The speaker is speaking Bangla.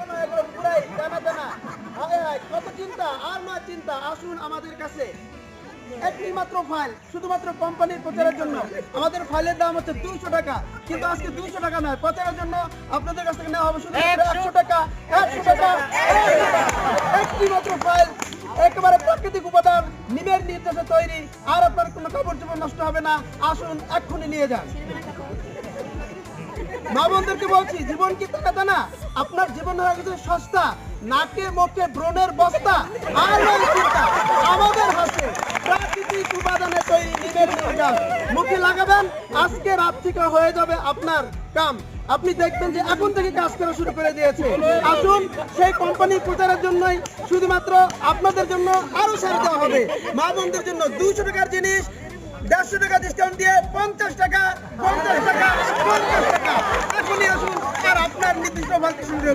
এগুলো পুরাই জানা জানা। হায় হায়, কত চিন্তা আর না চিন্তা। আসুন আমাদের কাছে একটি মাত্র ফাইল শুধুমাত্র কোম্পানির প্রচারের জন্য। আমাদের ফাইলের দাম হচ্ছে 200 টাকা, কিন্তু আজকে 200 টাকা নয়, প্রচারের জন্য আপনাদের কাছ থেকে নেওয়া হবে শুধু 100 টাকা। 100 টাকা, 100 টাকা। একটি মাত্র ফাইল, একেবারে প্রাকৃতিক উপাদান, নিমের নির্দেশে তৈরি, আর আপনার কোনো কাপড় চোপড় নষ্ট হবে না। আসুন এক্ষুনি নিয়ে যান। মা বোনদেরকে বলছি, জীবন কি টাকা না, আপনার জীবন হয়ে গেছে সস্তা, নাকে মুখে ব্রণের বস্তা। আর নয় চিন্তা, আমাদের হাতে প্রাকৃতিক উপাদানে তৈরি নিমের নির্যাস মুখে লাগাবেন, আজকে রাত থেকে হয়ে যাবে আপনার কাম। আপনি দেখবেন যে এখন থেকে কাজ করা শুরু করে দিয়েছে। আসুন, সেই কোম্পানির প্রচারের জন্যই শুধুমাত্র আপনাদের জন্য আরো ছাড় দেওয়া হবে। মা বোনদের জন্য 200 টাকার জিনিস 150 টাকা ডিসকাউন্ট দিয়ে 50 টাকা, 50 টাকা, 50 টাকা। এখনই আসুন আর আপনার নির্দিষ্ট মাল্টি সংগ্রহ করুন।